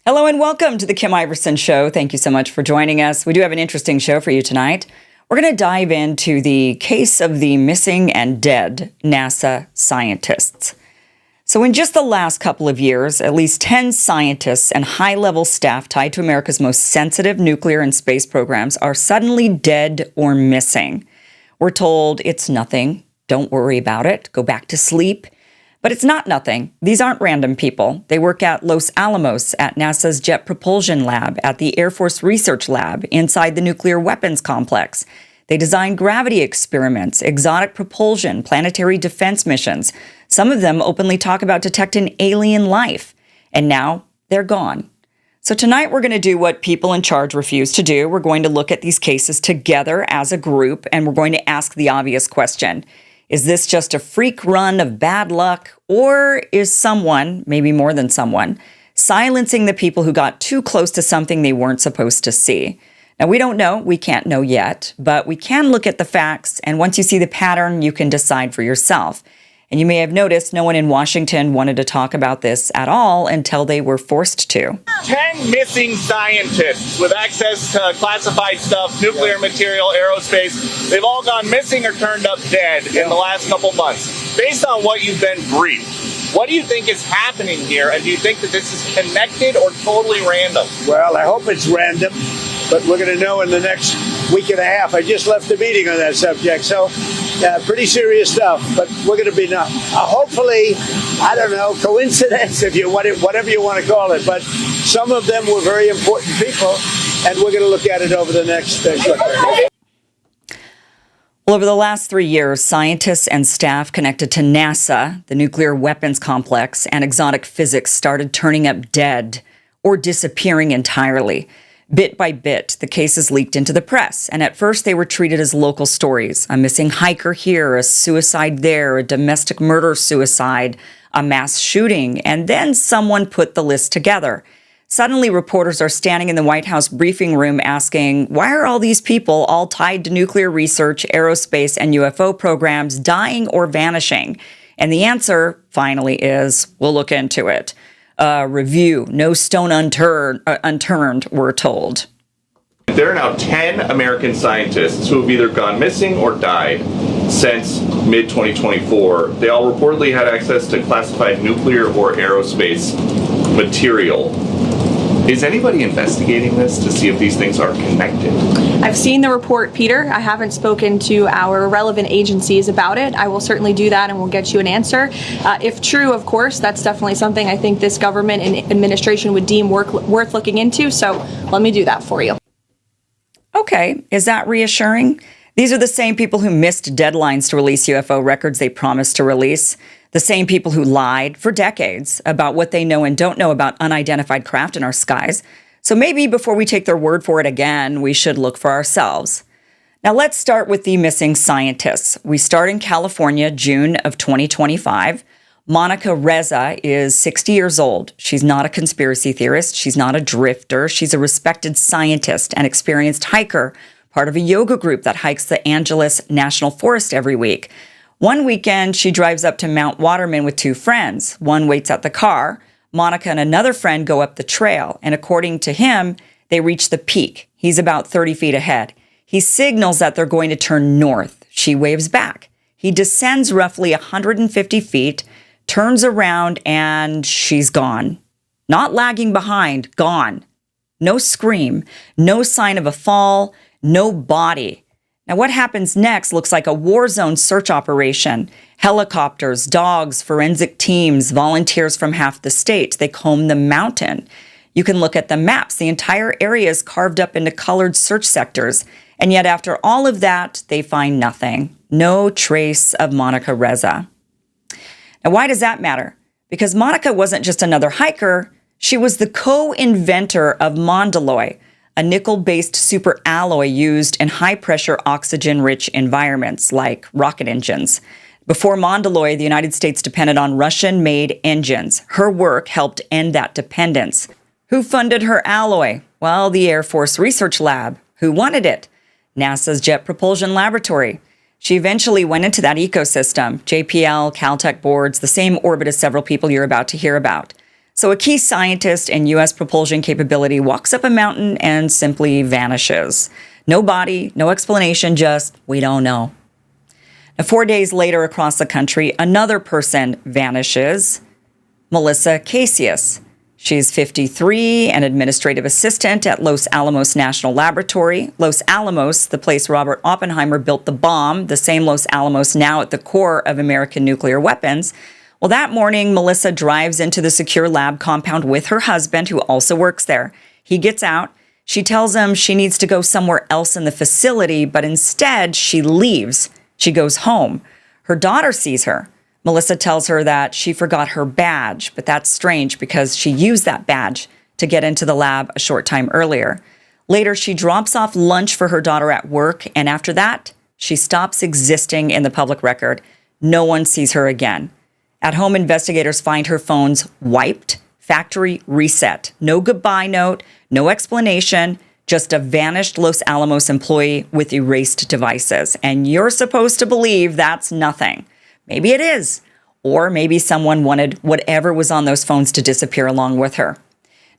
Hello and welcome to the Kim Iverson Show. Thank you so much for joining us. We do have an interesting show for you tonight. We're going to dive into the case of the missing and dead NASA scientists. So in just the last couple of years, at least 10 scientists and high-level staff tied to America's most sensitive nuclear and space programs are suddenly dead or missing. We're told it's nothing, don't worry about it, go back to sleep. But it's not nothing. These aren't random people. They work at Los Alamos, at NASA's Jet Propulsion Lab, at the Air Force Research Lab, inside the nuclear weapons complex. They design gravity experiments, exotic propulsion, planetary defense missions. Some of them openly talk about detecting alien life. And now they're gone. So tonight we're going to do what people in charge refuse to do. We're going to look at these cases together as a group, and we're going to ask the obvious question. Is this just a freak run of bad luck, or is someone, maybe more than someone, silencing the people who got too close to something they weren't supposed to see? Now, we don't know. We can't know yet, but we can look at the facts, and once you see the pattern, you can decide for yourself. And you may have noticed no one in Washington wanted to talk about this at all until they were forced to. 10 missing scientists with access to classified stuff, nuclear material, aerospace. They've all gone missing or turned up dead in the last couple months. Based on what you've been briefed, what do you think is happening here? And do you think that this is connected or totally random? Well, I hope it's random, but we're going to know in the next week and a half. I just left the meeting on that subject, so pretty serious stuff. But we're going to be hopefully, I don't know, coincidence, if you whatever you want to call it. But some of them were very important people, and we're going to look at it over the next short period. Well, over the last 3 years, scientists and staff connected to NASA, the nuclear weapons complex, and exotic physics started turning up dead or disappearing entirely. Bit by bit, the cases leaked into the press, and at first they were treated as local stories. A missing hiker here, a suicide there, a domestic murder-suicide, a mass shooting, and then someone put the list together. Suddenly, reporters are standing in the White House briefing room asking, why are all these people, all tied to nuclear research, aerospace, and UFO programs, dying or vanishing? And the answer, finally, is, we'll look into it. Review, no stone unturned, we're told. There are now 10 American scientists who have either gone missing or died since mid-2024. They all reportedly had access to classified nuclear or aerospace material. Is anybody investigating this to see if these things are connected? I've seen the report, Peter. I haven't spoken to our relevant agencies about it. I will certainly do that and we'll get you an answer. If true, of course, that's definitely something I think this government and administration would deem worth looking into. So let me do that for you. Okay. Is that reassuring? These are the same people who missed deadlines to release UFO records they promised to release. The same people who lied for decades about what they know and don't know about unidentified craft in our skies. So maybe before we take their word for it again, we should look for ourselves. Now let's start with the missing scientists. We start in California, June of 2025. Monica Reza is 60 years old. She's not a conspiracy theorist. She's not a drifter. She's a respected scientist and experienced hiker, part of a yoga group that hikes the Angeles National Forest every week. One weekend, she drives up to Mount Waterman with two friends. One waits at the car. Monica and another friend go up the trail, and according to him, they reach the peak. He's about 30 feet ahead. He signals that they're going to turn north. She waves back. He descends roughly 150 feet, turns around, and she's gone. Not lagging behind, gone. No scream, no sign of a fall, no body. Now, what happens next looks like a war zone search operation. Helicopters, dogs, forensic teams, volunteers from half the state. They comb the mountain. You can look at the maps. The entire area is carved up into colored search sectors. And yet, after all of that, they find nothing. No trace of Monica Reza. Now, why does that matter? Because Monica wasn't just another hiker. She was the co-inventor of Mondaloy, a nickel-based superalloy used in high-pressure oxygen-rich environments like rocket engines. Before Mondaloy, the United States depended on Russian-made engines. Her work helped end that dependence. Who funded her alloy? Well, the Air Force Research Lab. Who wanted it? NASA's Jet Propulsion Laboratory. She eventually went into that ecosystem, JPL, Caltech boards, the same orbit as several people you're about to hear about. So a key scientist in U.S. propulsion capability walks up a mountain and simply vanishes. No body, no explanation, just we don't know. Now, 4 days later across the country, another person vanishes, Melissa Casius. She's 53, an administrative assistant at Los Alamos National Laboratory. Los Alamos, the place Robert Oppenheimer built the bomb, the same Los Alamos now at the core of American nuclear weapons. Well, that morning, Melissa drives into the secure lab compound with her husband, who also works there. He gets out. She tells him she needs to go somewhere else in the facility, but instead she leaves. She goes home. Her daughter sees her. Melissa tells her that she forgot her badge, but that's strange because she used that badge to get into the lab a short time earlier. Later, she drops off lunch for her daughter at work, and after that, she stops existing in the public record. No one sees her again. At home, investigators find her phones wiped, factory reset. No goodbye note, no explanation, just a vanished Los Alamos employee with erased devices. And you're supposed to believe that's nothing. Maybe it is. Or maybe someone wanted whatever was on those phones to disappear along with her.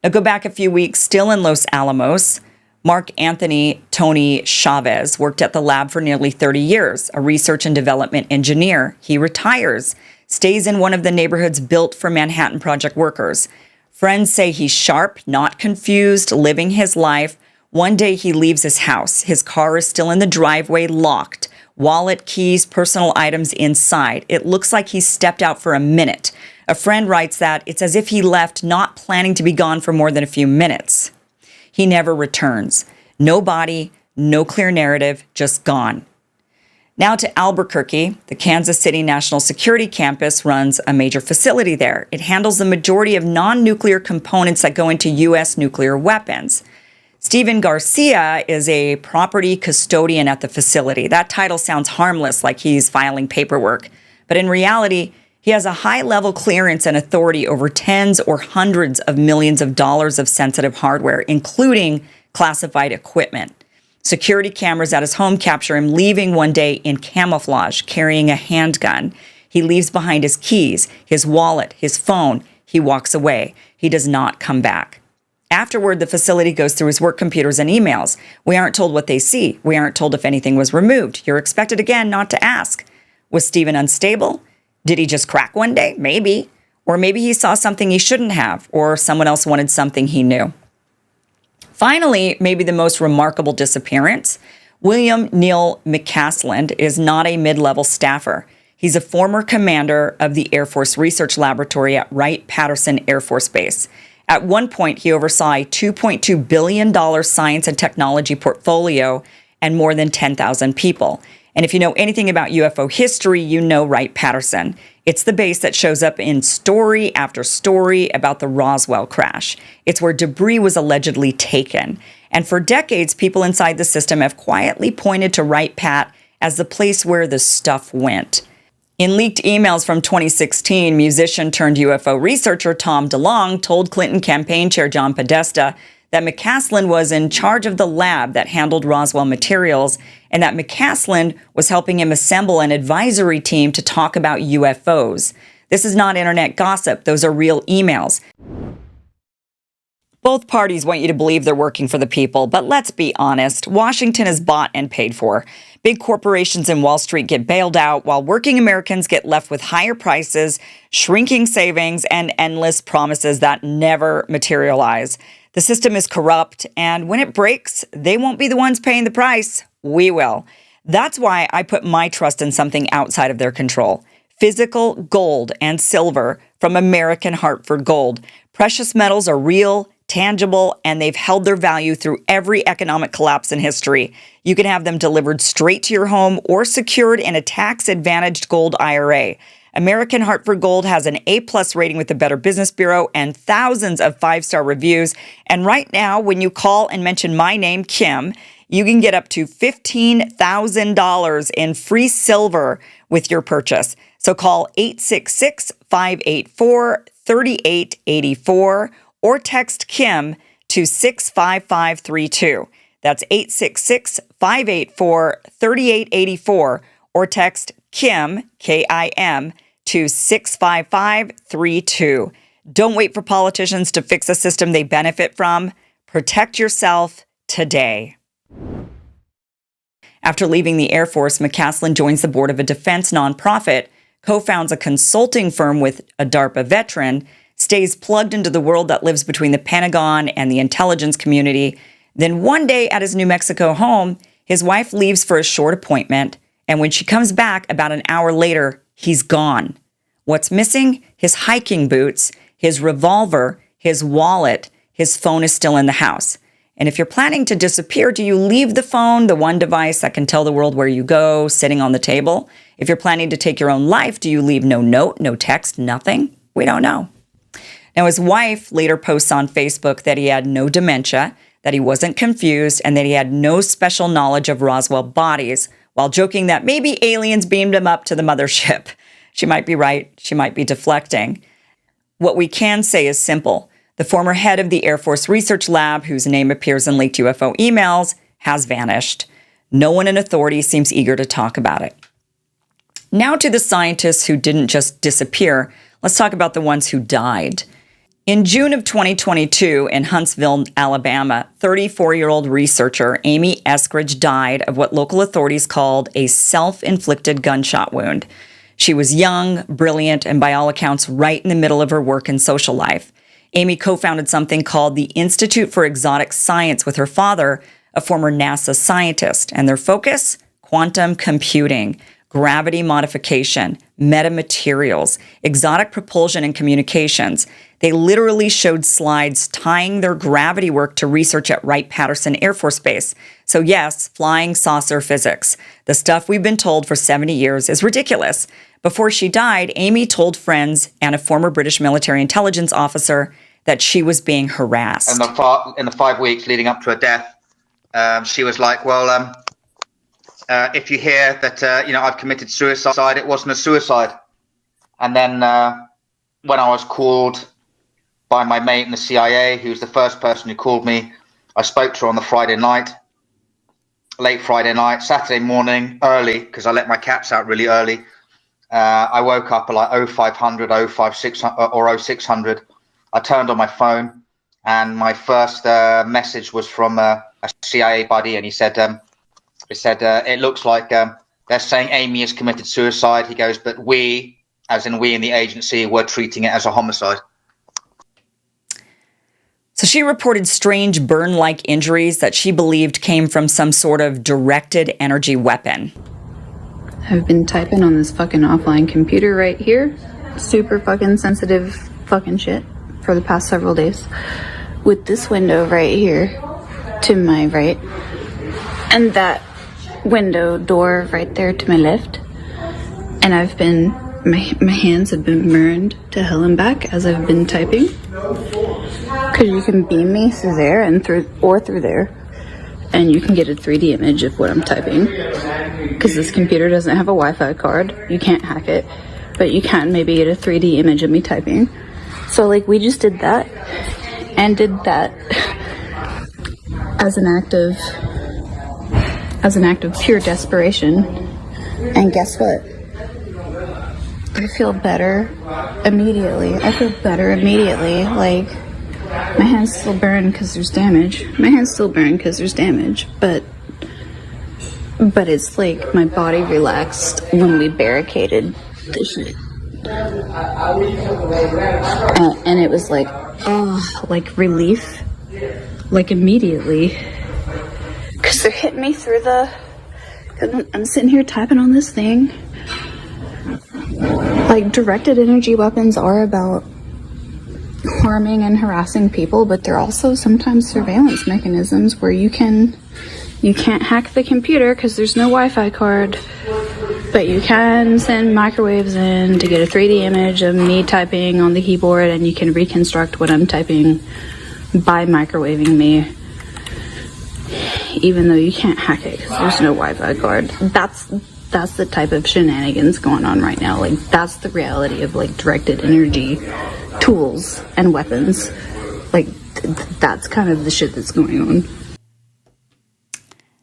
Now go back a few weeks, still in Los Alamos. Mark Anthony Tony Chavez worked at the lab for nearly 30 years, a research and development engineer. He retires, stays in one of the neighborhoods built for Manhattan Project workers. Friends say he's sharp, not confused, living his life. One day he leaves his house. His car is still in the driveway, locked. Wallet, keys, personal items inside. It looks like he stepped out for a minute. A friend writes that it's as if he left not planning to be gone for more than a few minutes. He never returns. No body, no clear narrative, just gone. Now to Albuquerque, the Kansas City National Security Campus runs a major facility there. It handles the majority of non-nuclear components that go into U.S. nuclear weapons. Stephen Garcia is a property custodian at the facility. That title sounds harmless, like he's filing paperwork. But in reality, he has a high-level clearance and authority over tens or hundreds of millions of dollars of sensitive hardware, including classified equipment. Security cameras at his home capture him leaving one day in camouflage, carrying a handgun. He leaves behind his keys, his wallet, his phone. He walks away. He does not come back. Afterward, the facility goes through his work computers and emails. We aren't told what they see. We aren't told if anything was removed. You're expected again not to ask. Was Stephen unstable? Did he just crack one day? Maybe. Or maybe he saw something he shouldn't have, or someone else wanted something he knew. Finally, maybe the most remarkable disappearance, William Neal McCasland is not a mid-level staffer. He's a former commander of the Air Force Research Laboratory at Wright-Patterson Air Force Base. At one point, he oversaw a $2.2 billion science and technology portfolio and more than 10,000 people. And if you know anything about UFO history, you know Wright-Patterson. It's the base that shows up in story after story about the Roswell crash. It's where debris was allegedly taken. And for decades, people inside the system have quietly pointed to Wright-Pat as the place where the stuff went. In leaked emails from 2016, musician turned UFO researcher Tom DeLonge told Clinton campaign chair John Podesta that McCasland was in charge of the lab that handled Roswell materials and that McCasland was helping him assemble an advisory team to talk about UFOs. This is not internet gossip. Those are real emails. Both parties want you to believe they're working for the people, but let's be honest. Washington is bought and paid for. Big corporations in Wall Street get bailed out while working Americans get left with higher prices, shrinking savings, and endless promises that never materialize. The system is corrupt, and when it breaks, they won't be the ones paying the price. We will. That's why I put my trust in something outside of their control. Physical gold and silver from American Hartford Gold. Precious metals are real, tangible, and they've held their value through every economic collapse in history. You can have them delivered straight to your home or secured in a tax-advantaged gold IRA. American Hartford Gold has an A-plus rating with the Better Business Bureau and thousands of five-star reviews. And right now, when you call and mention my name, Kim, you can get up to $15,000 in free silver with your purchase. So call 866-584-3884 or text Kim to 65532. That's 866-584-3884 or text Kim, K-I-M, to 65532. Don't wait for politicians to fix a system they benefit from. Protect yourself today. After leaving the Air Force, McCasland joins the board of a defense nonprofit, co-founds a consulting firm with a DARPA veteran, stays plugged into the world that lives between the Pentagon and the intelligence community. Then one day at his New Mexico home, his wife leaves for a short appointment, and when she comes back about an hour later, he's gone. What's missing? His hiking boots, his revolver, his wallet. His phone is still in the house. And if you're planning to disappear, do you leave the phone, the one device that can tell the world where you go, sitting on the table? If you're planning to take your own life, do you leave no note, no text, nothing? We don't know. Now, his wife later posts on Facebook that he had no dementia, that he wasn't confused, and that he had no special knowledge of Roswell bodies, while joking that maybe aliens beamed him up to the mothership. She might be right. She might be deflecting. What we can say is simple. The former head of the Air Force Research Lab, whose name appears in leaked UFO emails, has vanished. No one in authority seems eager to talk about it. Now to the scientists who didn't just disappear. Let's talk about the ones who died. In June of 2022, in Huntsville, Alabama, 34-year-old researcher Amy Eskridge died of what local authorities called a self-inflicted gunshot wound. She was young, brilliant, and by all accounts, right in the middle of her work and social life. Amy co-founded something called the Institute for Exotic Science with her father, a former NASA scientist, and their focus? Quantum computing, gravity modification, metamaterials, exotic propulsion and communications. They literally showed slides tying their gravity work to research at Wright-Patterson Air Force Base. So yes, flying saucer physics. The stuff we've been told for 70 years is ridiculous. Before she died, Amy told friends and a former British military intelligence officer that she was being harassed. In the 5 weeks leading up to her death, she was like, well, if you hear that, I've committed suicide, it wasn't a suicide. And then when I was called by my mate in the CIA, who was the first person who called me, I spoke to her on the Friday night, late Friday night, Saturday morning, early, because I let my cats out really early. I woke up at like 0500, 05600 or 0600. I turned on my phone and my first message was from a CIA buddy, and he said, it looks like they're saying Amy has committed suicide. He goes, but we, as in we in the agency, were treating it as a homicide. So she reported strange burn-like injuries that she believed came from some sort of directed energy weapon. I've been typing on this fucking offline computer right here. Super fucking sensitive fucking shit for the past several days. With this window right here to my right. And that window door right there to my left. And I've been, my hands have been burned to hell and back as I've been typing. Because you can beam me through there and through there. And you can get a 3D image of what I'm typing. Because this computer doesn't have a Wi-Fi card. You can't hack it. But you can maybe get a 3D image of me typing. So like we just did that. And did that as an act of pure desperation. And guess what? I feel better immediately. Like, my hands still burn because there's damage. But it's like my body relaxed when we barricaded the shit. And it was like, like relief. Like immediately. Because they're hitting me through I'm sitting here typing on this thing. Like, directed energy weapons are about harming and harassing people, but they're also sometimes surveillance mechanisms where you can't hack the computer because there's no Wi-Fi card, but you can send microwaves in to get a 3D image of me typing on the keyboard, and you can reconstruct what I'm typing by microwaving me, even though you can't hack it because there's no Wi-Fi card. That's the type of shenanigans going on right now. Like, that's the reality of like directed energy tools and weapons. Like, that's kind of the shit that's going on.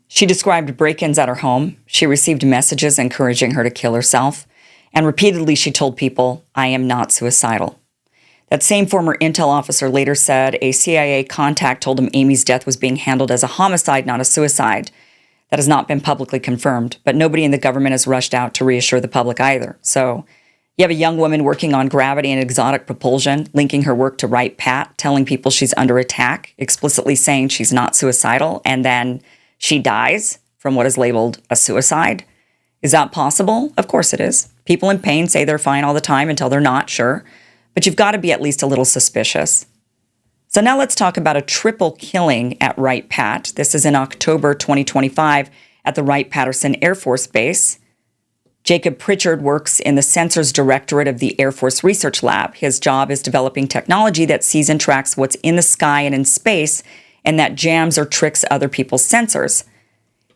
She described break-ins at her home. She received messages encouraging her to kill herself. And repeatedly she told people, I am not suicidal. That same former intel officer later said a CIA contact told him Amy's death was being handled as a homicide, not a suicide. That has not been publicly confirmed, but nobody in the government has rushed out to reassure the public either. So you have a young woman working on gravity and exotic propulsion, linking her work to Wright Pat, telling people she's under attack, explicitly saying she's not suicidal, and then she dies from what is labeled a suicide. Is that possible? Of course it is. People in pain say they're fine all the time until they're not, sure. But you've got to be at least a little suspicious. So now let's talk about a triple killing at Wright Pat. This is in October 2025 at the Wright-Patterson Air Force Base. Jacob Pritchard works in the Sensors Directorate of the Air Force Research Lab. His job is developing technology that sees and tracks what's in the sky and in space, and that jams or tricks other people's sensors.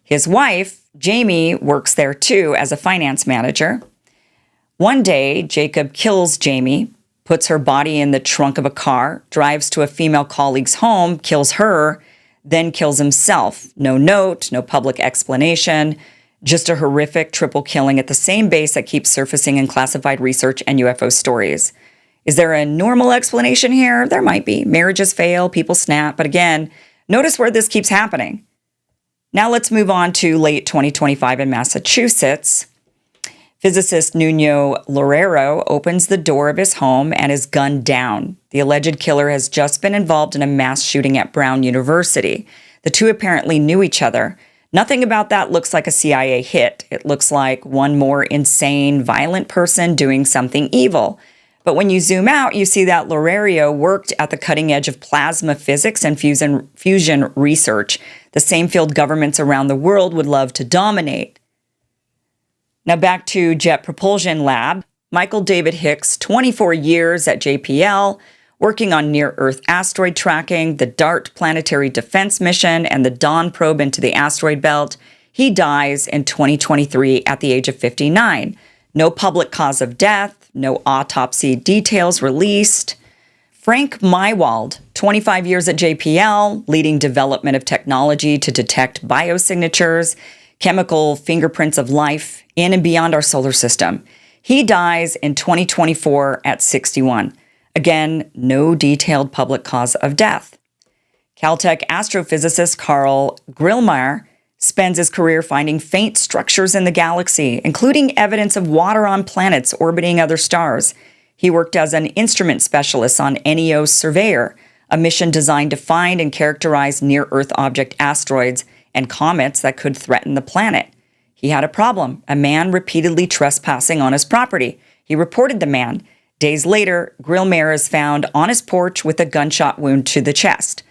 His wife, Jamie, works there too as a finance manager. One day, Jacob kills Jamie, puts her body in the trunk of a car, drives to a female colleague's home, kills her, then kills himself. No note, no public explanation, just a horrific triple killing at the same base that keeps surfacing in classified research and UFO stories. Is there a normal explanation here? There might be. Marriages fail, people snap, but again, notice where this keeps happening. Now let's move on to late 2025 in Massachusetts. Physicist Nuno Loureiro opens the door of his home and is gunned down. The alleged killer has just been involved in a mass shooting at Brown University. The two apparently knew each other. Nothing about that looks like a CIA hit. It looks like one more insane, violent person doing something evil. But when you zoom out, you see that Loureiro worked at the cutting edge of plasma physics and fusion research, the same field governments around the world would love to dominate. Now back to Jet Propulsion Lab. Michael David Hicks, 24 years at JPL, working on near-Earth asteroid tracking, the DART planetary defense mission, and the Dawn probe into the asteroid belt. He dies in 2023 at the age of 59. No public cause of death, no autopsy details released. Frank Mywald, 25 years at JPL, leading development of technology to detect biosignatures, chemical fingerprints of life in and beyond our solar system. He dies in 2024 at 61. Again, no detailed public cause of death. Caltech astrophysicist Carl Grillmeyer spends his career finding faint structures in the galaxy, including evidence of water on planets orbiting other stars. He worked as an instrument specialist on NEO Surveyor, a mission designed to find and characterize near-Earth object asteroids and comets that could threaten the planet. He had a problem, a man repeatedly trespassing on his property. He reported the man. Days later, Grillmeyer is found on his porch with a gunshot wound to the chest.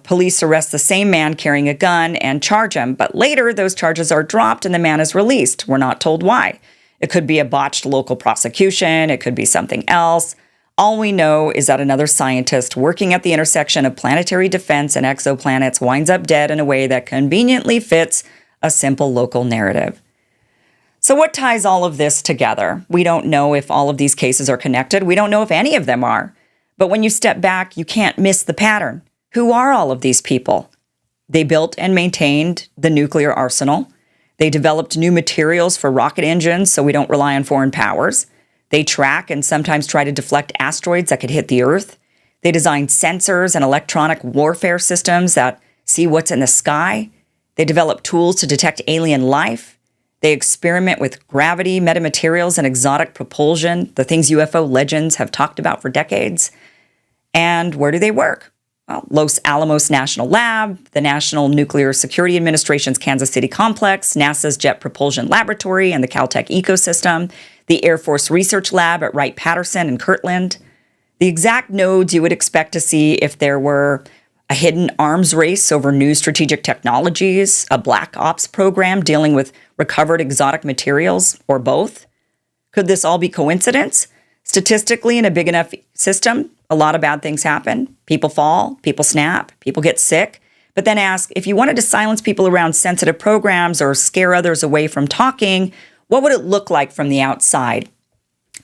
Police arrest the same man carrying a gun and charge him, but later those charges are dropped and the man is released. We're not told why. It could be a botched local prosecution. It could be something else. All we know is that another scientist working at the intersection of planetary defense and exoplanets winds up dead in a way that conveniently fits a simple local narrative. So what ties all of this together? We don't know if all of these cases are connected. We don't know if any of them are. But when you step back, you can't miss the pattern. Who are all of these people? They built and maintained the nuclear arsenal. They developed new materials for rocket engines so we don't rely on foreign powers. They track and sometimes try to deflect asteroids that could hit the Earth. They design sensors and electronic warfare systems that see what's in the sky. They develop tools to detect alien life. They experiment with gravity, metamaterials, and exotic propulsion, the things UFO legends have talked about for decades. And where do they work? Well, Los Alamos National Lab, the National Nuclear Security Administration's Kansas City complex, NASA's Jet Propulsion Laboratory and the Caltech ecosystem, the Air Force Research Lab at Wright-Patterson and Kirtland. The exact nodes you would expect to see if there were a hidden arms race over new strategic technologies, a black ops program dealing with recovered exotic materials, or both. Could this all be coincidence? Statistically, in a big enough system, a lot of bad things happen. People fall, people snap, people get sick. But then ask, if you wanted to silence people around sensitive programs or scare others away from talking, what would it look like from the outside?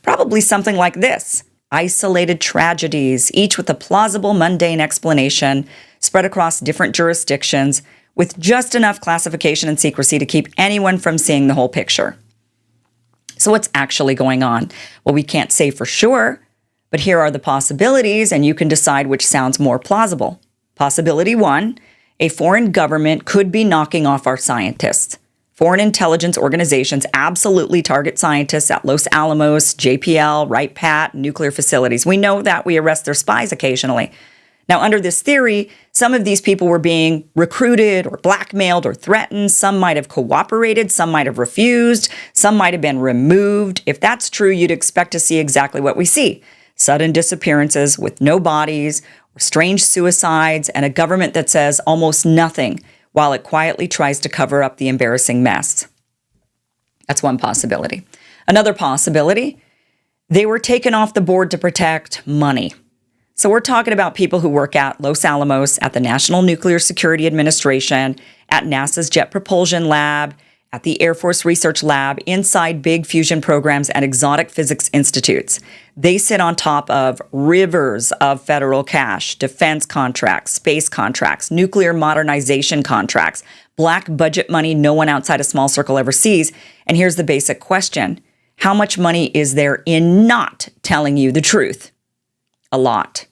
Probably something like this. Isolated tragedies, each with a plausible, mundane explanation, spread across different jurisdictions, with just enough classification and secrecy to keep anyone from seeing the whole picture. So what's actually going on? Well, we can't say for sure, But here are the possibilities, and you can decide which sounds more plausible. Possibility 1, a foreign government could be knocking off our scientists. Foreign intelligence organizations absolutely target scientists at Los Alamos, JPL, Wright-Patt, nuclear facilities. We know that. We arrest their spies occasionally. Now, under this theory, some of these people were being recruited or blackmailed or threatened. Some might have cooperated. Some might have refused. Some might have been removed. If that's true, you'd expect to see exactly what we see. Sudden disappearances with no bodies, or strange suicides, and a government that says almost nothing while it quietly tries to cover up the embarrassing mess. That's one possibility. Another possibility, they were taken off the board to protect money. So we're talking about people who work at Los Alamos, at the National Nuclear Security Administration, at NASA's Jet Propulsion Lab, at the Air Force Research Lab, inside big fusion programs and exotic physics institutes. They sit on top of rivers of federal cash, defense contracts, space contracts, nuclear modernization contracts, black budget money no one outside a small circle ever sees. And here's the basic question. How much money is there in not telling you the truth? A lot.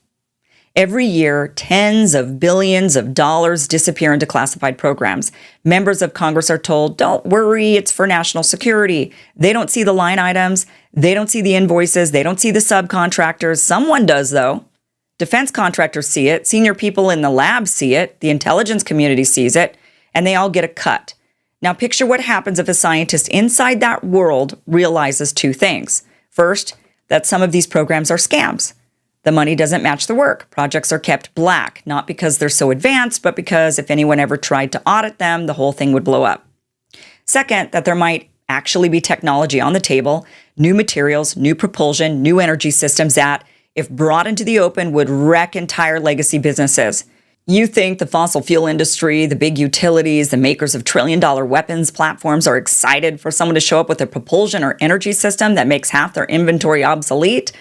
Every year, tens of billions of dollars disappear into classified programs. Members of Congress are told, don't worry, it's for national security. They don't see the line items. They don't see the invoices. They don't see the subcontractors. Someone does, though. Defense contractors see it. Senior people in the lab see it. The intelligence community sees it. And they all get a cut. Now, picture what happens if a scientist inside that world realizes two things. First, that some of these programs are scams. The money doesn't match the work. Projects are kept black, not because they're so advanced, but because if anyone ever tried to audit them, the whole thing would blow up. Second, that there might actually be technology on the table, new materials, new propulsion, new energy systems that, if brought into the open, would wreck entire legacy businesses. You think the fossil fuel industry, the big utilities, the makers of trillion-dollar weapons platforms are excited for someone to show up with a propulsion or energy system that makes half their inventory obsolete?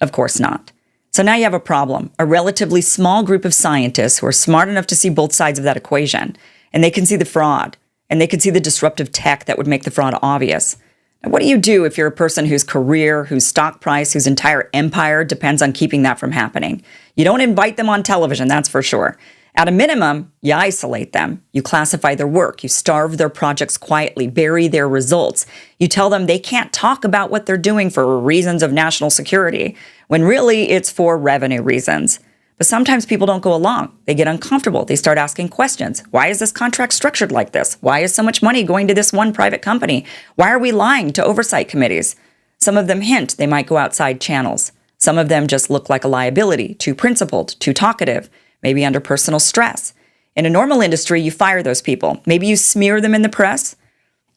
Of course not. So now you have a problem, a relatively small group of scientists who are smart enough to see both sides of that equation, and they can see the fraud, and they can see the disruptive tech that would make the fraud obvious. Now, what do you do if you're a person whose career, whose stock price, whose entire empire depends on keeping that from happening? You don't invite them on television, that's for sure. At a minimum, you isolate them. You classify their work. You starve their projects quietly, bury their results. You tell them they can't talk about what they're doing for reasons of national security, when really it's for revenue reasons. But sometimes people don't go along. They get uncomfortable. They start asking questions. Why is this contract structured like this? Why is so much money going to this one private company? Why are we lying to oversight committees? Some of them hint they might go outside channels. Some of them just look like a liability, too principled, too talkative, maybe under personal stress. In a normal industry, you fire those people. Maybe you smear them in the press.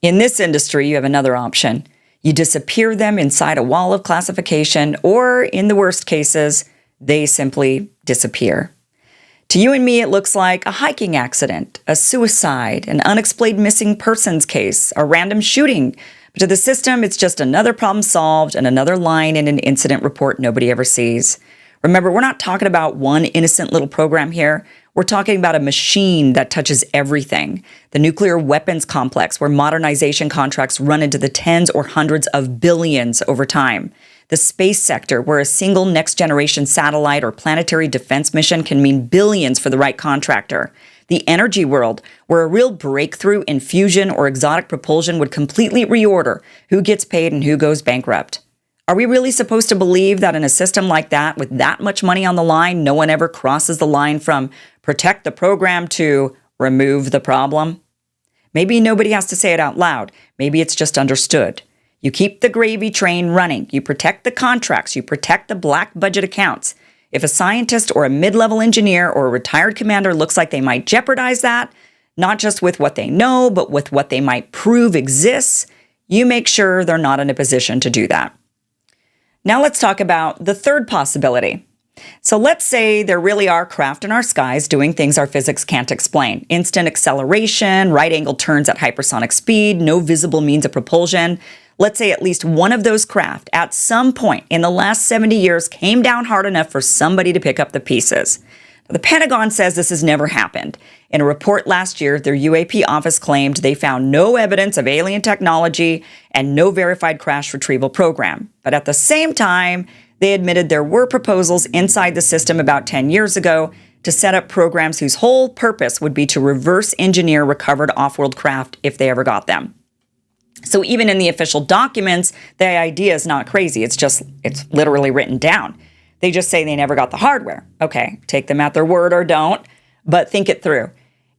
In this industry, you have another option. You disappear them inside a wall of classification, or in the worst cases, they simply disappear. To you and me, it looks like a hiking accident, a suicide, an unexplained missing persons case, a random shooting. But to the system, it's just another problem solved and another line in an incident report nobody ever sees. Remember, we're not talking about one innocent little program here. We're talking about a machine that touches everything. The nuclear weapons complex, where modernization contracts run into the tens or hundreds of billions over time. The space sector, where a single next-generation satellite or planetary defense mission can mean billions for the right contractor. The energy world, where a real breakthrough in fusion or exotic propulsion would completely reorder who gets paid and who goes bankrupt. Are we really supposed to believe that in a system like that, with that much money on the line, no one ever crosses the line from protect the program to remove the problem? Maybe nobody has to say it out loud. Maybe it's just understood. You keep the gravy train running. You protect the contracts. You protect the black budget accounts. If a scientist or a mid-level engineer or a retired commander looks like they might jeopardize that, not just with what they know, but with what they might prove exists, you make sure they're not in a position to do that. Now let's talk about the third possibility. So let's say there really are craft in our skies doing things our physics can't explain. Instant acceleration, right-angle turns at hypersonic speed, no visible means of propulsion. Let's say at least one of those craft at some point in the last 70 years came down hard enough for somebody to pick up the pieces. The Pentagon says this has never happened. In a report last year, their UAP office claimed they found no evidence of alien technology and no verified crash retrieval program. But at the same time, They admitted there were proposals inside the system about 10 years ago to set up programs whose whole purpose would be to reverse engineer recovered off-world craft if they ever got them. So even in the official documents, the idea is not crazy. It's literally written down. They just say they never got the hardware. Okay, take them at their word or don't, but think it through.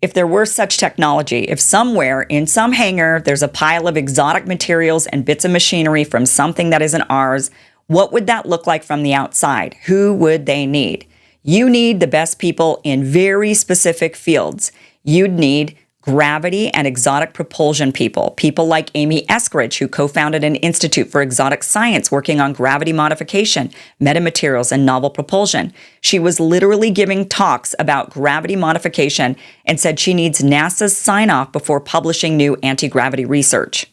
If there were such technology, if somewhere in some hangar there's a pile of exotic materials and bits of machinery from something that isn't ours, what would that look like from the outside? Who would they need? You need the best people in very specific fields. You'd need gravity and exotic propulsion people like Amy Eskridge, who co-founded an institute for exotic science working on gravity modification, metamaterials, and novel propulsion. She was literally giving talks about gravity modification and said she needs NASA's sign-off before publishing new anti-gravity research.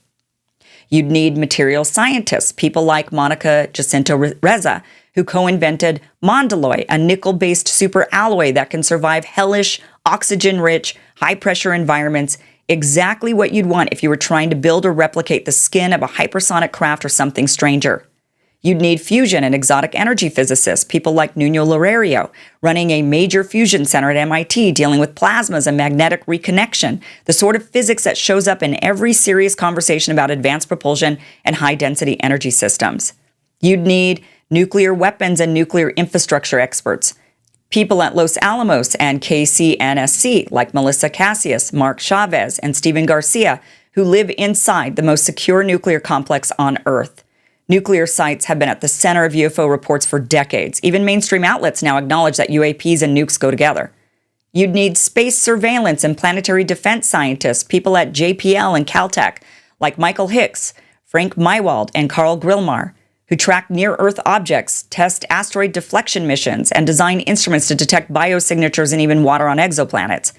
You'd need material scientists, people like Monica Jacinto Reza, who co-invented Mondaloy, a nickel-based superalloy that can survive hellish, oxygen-rich, high-pressure environments, exactly what you'd want if you were trying to build or replicate the skin of a hypersonic craft or something stranger. You'd need fusion and exotic energy physicists, people like Nuno Loureiro, running a major fusion center at MIT dealing with plasmas and magnetic reconnection, the sort of physics that shows up in every serious conversation about advanced propulsion and high-density energy systems. You'd need nuclear weapons and nuclear infrastructure experts, people at Los Alamos and KCNSC like Melissa Cassius, Mark Chavez, and Stephen Garcia, who live inside the most secure nuclear complex on Earth. Nuclear sites have been at the center of UFO reports for decades. Even mainstream outlets now acknowledge that UAPs and nukes go together. You'd need space surveillance and planetary defense scientists, people at JPL and Caltech, like Michael Hicks, Frank Mywald, and Carl Grillmar, who track near-Earth objects, test asteroid deflection missions, and design instruments to detect biosignatures and even water on exoplanets.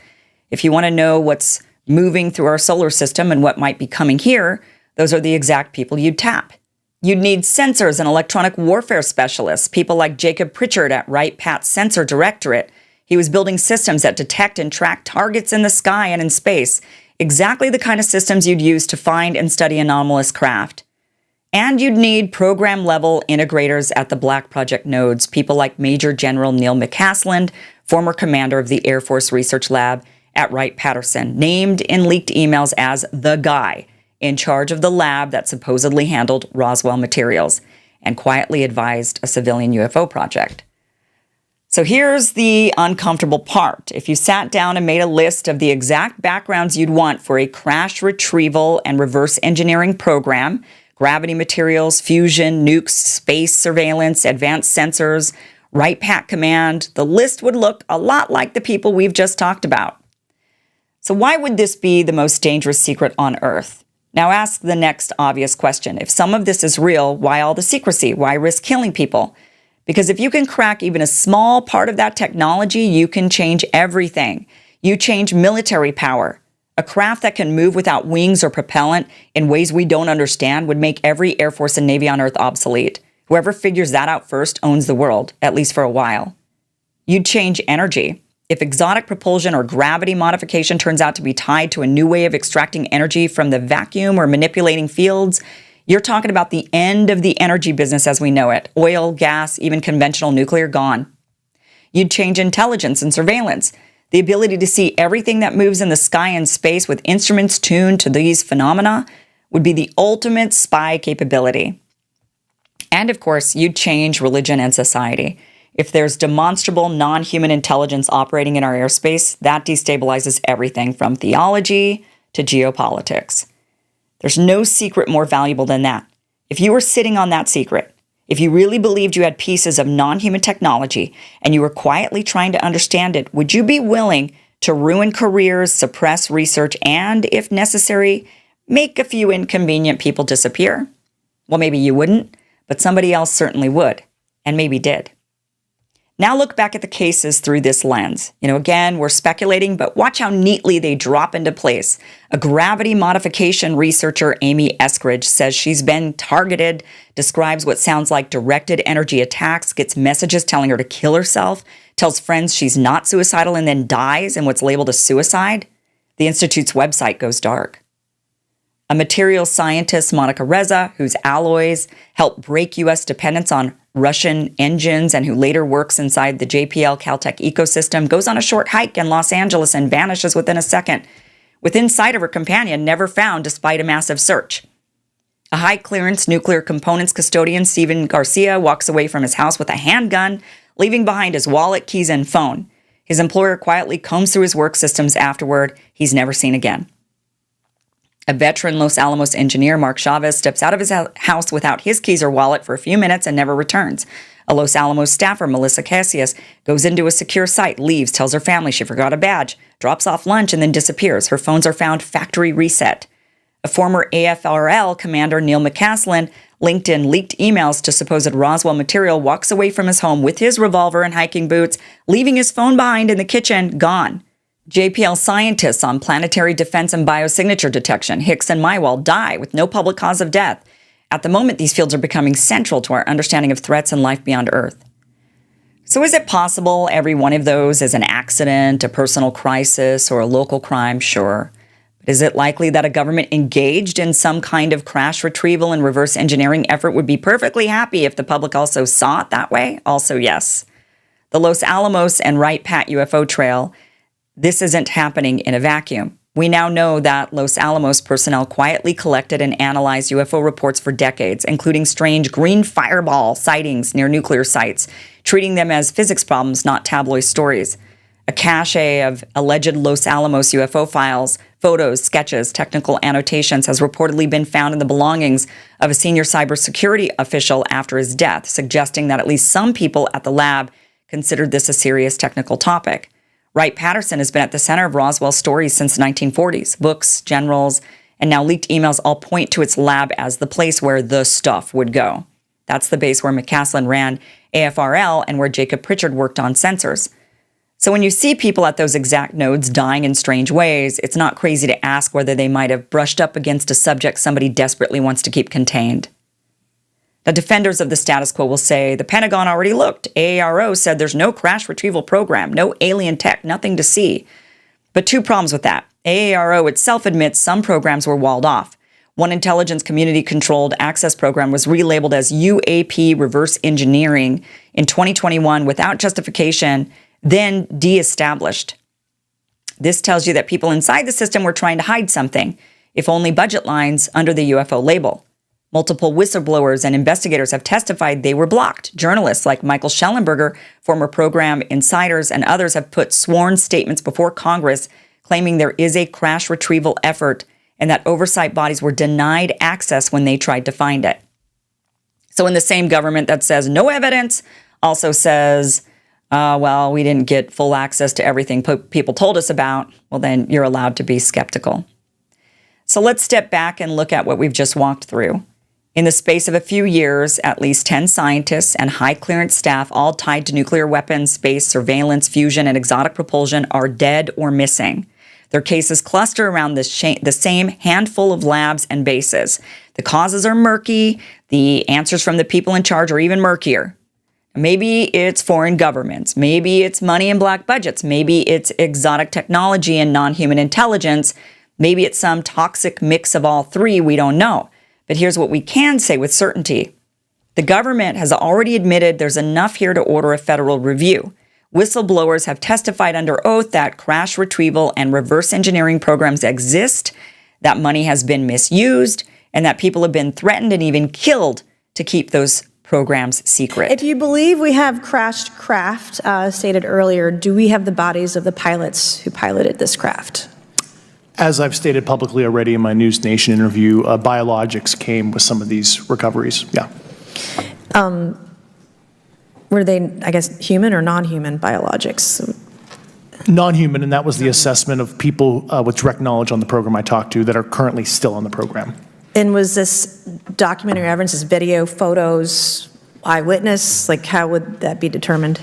If you want to know what's moving through our solar system and what might be coming here, those are the exact people you'd tap. You'd need sensors and electronic warfare specialists, people like Jacob Pritchard at Wright-Patt Sensor Directorate. He was building systems that detect and track targets in the sky and in space, exactly the kind of systems you'd use to find and study anomalous craft. And you'd need program-level integrators at the Black Project nodes, people like Major General Neil McCasland, former commander of the Air Force Research Lab at Wright-Patterson, named in leaked emails as the guy in charge of the lab that supposedly handled Roswell materials and quietly advised a civilian UFO project. So here's the uncomfortable part. If you sat down and made a list of the exact backgrounds you'd want for a crash retrieval and reverse engineering program, gravity materials, fusion, nukes, space surveillance, advanced sensors, Wright-Patt Command, the list would look a lot like the people we've just talked about. So why would this be the most dangerous secret on Earth? Now ask the next obvious question. If some of this is real, why all the secrecy? Why risk killing people? Because if you can crack even a small part of that technology, you can change everything. You change military power. A craft that can move without wings or propellant in ways we don't understand would make every Air Force and Navy on Earth obsolete. Whoever figures that out first owns the world, at least for a while. You'd change energy. If exotic propulsion or gravity modification turns out to be tied to a new way of extracting energy from the vacuum or manipulating fields, you're talking about the end of the energy business as we know it. Oil, gas, even conventional nuclear, gone. You'd change intelligence and surveillance. The ability to see everything that moves in the sky and space with instruments tuned to these phenomena would be the ultimate spy capability. And of course, you'd change religion and society. If there's demonstrable non-human intelligence operating in our airspace, that destabilizes everything from theology to geopolitics. There's no secret more valuable than that. If you were sitting on that secret, if you really believed you had pieces of non-human technology and you were quietly trying to understand it, would you be willing to ruin careers, suppress research, and, if necessary, make a few inconvenient people disappear? Well, maybe you wouldn't, but somebody else certainly would, and maybe did. Now look back at the cases through this lens. Again, we're speculating, but watch how neatly they drop into place. A gravity modification researcher, Amy Eskridge, says she's been targeted, describes what sounds like directed energy attacks, gets messages telling her to kill herself, tells friends she's not suicidal, and then dies in what's labeled a suicide. The Institute's website goes dark. A materials scientist, Monica Reza, whose alloys help break U.S. dependence on Russian engines and who later works inside the JPL Caltech ecosystem, goes on a short hike in Los Angeles and vanishes within a second, within sight of her companion, never found despite a massive search. A high-clearance nuclear components custodian, Steven Garcia, walks away from his house with a handgun, leaving behind his wallet, keys, and phone. His employer quietly combs through his work systems afterward. He's never seen again. A veteran Los Alamos engineer, Mark Chavez, steps out of his house without his keys or wallet for a few minutes and never returns. A Los Alamos staffer, Melissa Casillas, goes into a secure site, leaves, tells her family she forgot a badge, drops off lunch, and then disappears. Her phones are found factory reset. A former AFRL commander, Neil McCasland, linked in leaked emails to supposed Roswell material, walks away from his home with his revolver and hiking boots, leaving his phone behind in the kitchen, gone. JPL scientists on planetary defense and biosignature detection, Hicks and Mywall, die with no public cause of death. At the moment, these fields are becoming central to our understanding of threats and life beyond Earth. So is it possible every one of those is an accident, a personal crisis, or a local crime? Sure. But is it likely that a government engaged in some kind of crash retrieval and reverse engineering effort would be perfectly happy if the public also saw it that way? Also, yes. The Los Alamos and Wright Pat UFO trail, this isn't happening in a vacuum. We now know that Los Alamos personnel quietly collected and analyzed UFO reports for decades, including strange green fireball sightings near nuclear sites, treating them as physics problems, not tabloid stories. A cache of alleged Los Alamos UFO files, photos, sketches, technical annotations has reportedly been found in the belongings of a senior cybersecurity official after his death, suggesting that at least some people at the lab considered this a serious technical topic. Wright-Patterson has been at the center of Roswell stories since the 1940s. Books, generals, and now leaked emails all point to its lab as the place where the stuff would go. That's the base where McCasland ran AFRL and where Jacob Pritchard worked on sensors. So when you see people at those exact nodes dying in strange ways, it's not crazy to ask whether they might have brushed up against a subject somebody desperately wants to keep contained. The defenders of the status quo will say, the Pentagon already looked. AARO said there's no crash retrieval program, no alien tech, nothing to see. But two problems with that. AARO itself admits some programs were walled off. One intelligence community-controlled access program was relabeled as UAP reverse engineering in 2021 without justification, then de-established. This tells you that people inside the system were trying to hide something, if only budget lines under the UFO label. Multiple whistleblowers and investigators have testified they were blocked. Journalists like Michael Schellenberger, former program insiders, and others have put sworn statements before Congress claiming there is a crash retrieval effort and that oversight bodies were denied access when they tried to find it. So in the same government that says no evidence also says, well, we didn't get full access to everything people told us about, well, then you're allowed to be skeptical. So let's step back and look at what we've just walked through. In the space of a few years, at least 10 scientists and high-clearance staff, all tied to nuclear weapons, space, surveillance, fusion, and exotic propulsion, are dead or missing. Their cases cluster around the same handful of labs and bases. The causes are murky. The answers from the people in charge are even murkier. Maybe it's foreign governments. Maybe it's money and black budgets. Maybe it's exotic technology and non-human intelligence. Maybe it's some toxic mix of all three. We don't know. But here's what we can say with certainty. The government has already admitted there's enough here to order a federal review. Whistleblowers have testified under oath that crash retrieval and reverse engineering programs exist, that money has been misused, and that people have been threatened and even killed to keep those programs secret. If you believe we have crashed craft, stated earlier, do we have the bodies of the pilots who piloted this craft? As I've stated publicly already in my News Nation interview, biologics came with some of these recoveries. Yeah. Were they, I guess, human or non-human biologics? Non-human, and that was the assessment of people with direct knowledge on the program I talked to that are currently still on the program. And was this documentary evidence, this video, photos, eyewitness? Like, how would that be determined?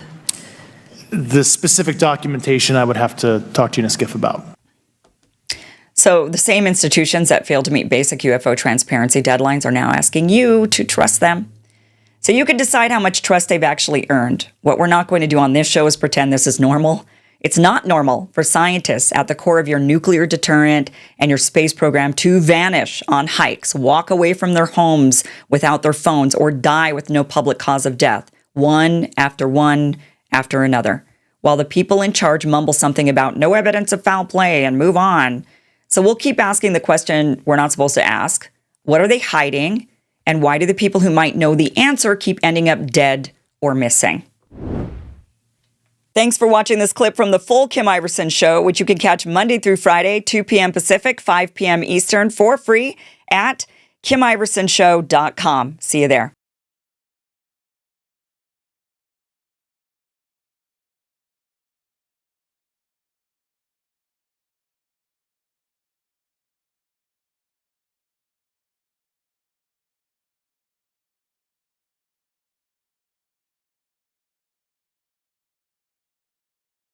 The specific documentation I would have to talk to you in a skiff about. So the same institutions that failed to meet basic UFO transparency deadlines are now asking you to trust them. So you can decide how much trust they've actually earned. What we're not going to do on this show is pretend this is normal. It's not normal for scientists at the core of your nuclear deterrent and your space program to vanish on hikes, walk away from their homes without their phones, or die with no public cause of death, one after another, while the people in charge mumble something about no evidence of foul play and move on. So we'll keep asking the question we're not supposed to ask. What are they hiding? And why do the people who might know the answer keep ending up dead or missing? Thanks for watching this clip from the full Kim Iverson Show, which you can catch Monday through Friday, 2 p.m. Pacific, 5 p.m. Eastern, for free at KimIversonShow.com. See you there.